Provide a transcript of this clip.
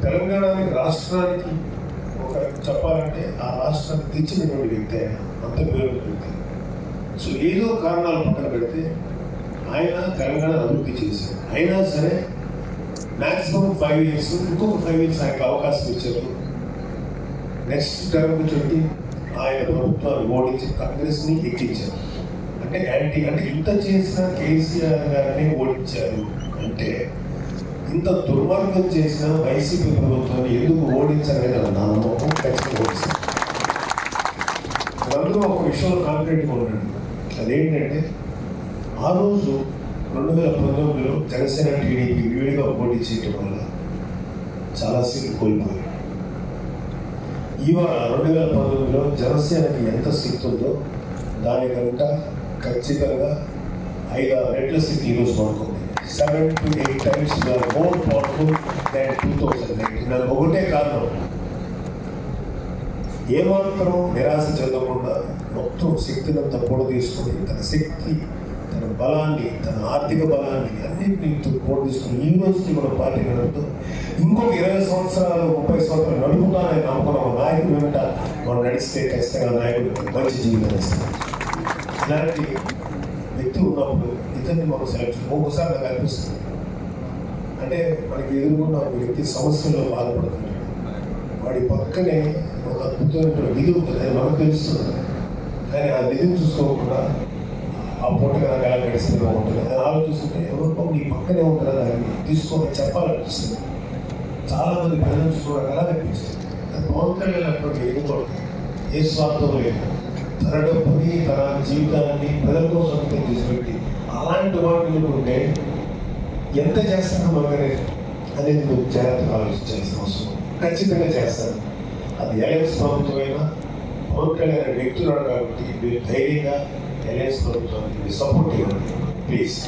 తెలంగాణకి రాష్ట్రానికి ఒక చెప్పాలంటే ఆ రాష్ట్రాన్ని తెచ్చినటువంటి వ్యక్తి ఆయన, అంత విలువైన వ్యక్తి. సో ఏదో కారణాలు పక్కన పెడితే ఆయన తెలంగాణ అభివృద్ధి చేశారు. అయినా సరే మ్యాక్సిమం 5 years, ఇంకొక 5 years ఆయనకు అవకాశం ఇచ్చారు. నెక్స్ట్ టర్మ్ తోటి ఆయన ప్రభుత్వాన్ని ఓడించి కాంగ్రెస్ని ఎక్కించారు. అంటే అంటే ఇంత చేసిన కేసీఆర్ గారిని ఓడించారు అంటే ఇంత దుర్మార్గం చేసిన వైసీపీ ప్రభుత్వాన్ని ఎందుకు ఓడించారని నా నమ్మకం ఖచ్చితంగా ఓడిస్తారు. అందులో ఒక విషయంలో కాన్ఫిడెంట్గా ఉన్నాడు. అదేంటంటే ఆ రోజు 2019లో జనసేన టీడీపీ విడిగా పోటీ చేయడం వల్ల చాలా సీట్లు కోల్పోయారు. ఇవాళ 2019లో జనసేనకి ఎంత సీట్ ఉందో దానికంట ఖచ్చితంగా 5-6 రెట్ల సీట్లు ఈరోజు పడుతుంది. 7 to 8 times more powerful than 2019. నాకు ఒకటే కారణం, ఏమాత్రం నిరాశ చెందకుండా మొత్తం శక్తినంతా కూడా తీసుకుని తన శక్తి, తన బలాన్ని, తన ఆర్థిక బలాన్ని అన్నింటినీ కూడా తీసుకుని ఈ రోజుకి మన పార్టీ నడుపుతూ ఇంకొక 20 సంవత్సరాలు 30 సంవత్సరాలు నడుపుతానని నమ్ముకున్న నాయకుడు వెంట మనం నడిస్తే ఖచ్చితంగా నాయకుడు మంచి జీవితం ఇస్తాం. ఇలాంటి వ్యక్తి ఉన్నప్పుడు ఇతన్ని మనం సెలెక్షన్ ఒక్కోసారి నాకు అనిపిస్తుంది, అంటే మనకి ఎదుర్కొన్న ఒక వ్యక్తి సమస్యల్లో బాధపడుతున్నాడు, వాడి పక్కనే ఒక అద్భుతమైన నిధి ఉంటుంది, అది మనకు తెలుస్తుంది. కానీ ఆ నిధిని చూసుకోకుండా ఆ పూటగా నాకు ఎలా గడిస్తే బాగుంటుంది అని ఆలోచిస్తుంటే ఎవరికో నీ పక్కనే ఉంటుందా దాన్ని తీసుకొని చెప్పాలనిపిస్తుంది. చాలామంది ప్రజలు చూసుకోవడం ఎలా అనిపిస్తుంది. పవన్ కళ్యాణ్ అటువంటి ఎన్నుకోవడం ఏ స్వార్థం లేదు, తన డబ్బుని తన జీవితాన్ని ప్రజల కోసం తీసుకెట్టి అలాంటి వాటిని ఉంటే ఎంత చేస్తానో మనకనే అనేది నువ్వు జాగ్రత్తగా ఆలోచించాల్సిన అవసరం ఖచ్చితంగా చేస్తాను. అది ఎలయన్స్ ప్రభుత్వమైనా పవన్ కళ్యాణ్ వ్యక్తులు కాబట్టి మీరు ధైర్యంగా ఎలయన్స్ ప్రభుత్వానికి సపోర్ట్ ఇవ్వండి ప్లీజ్.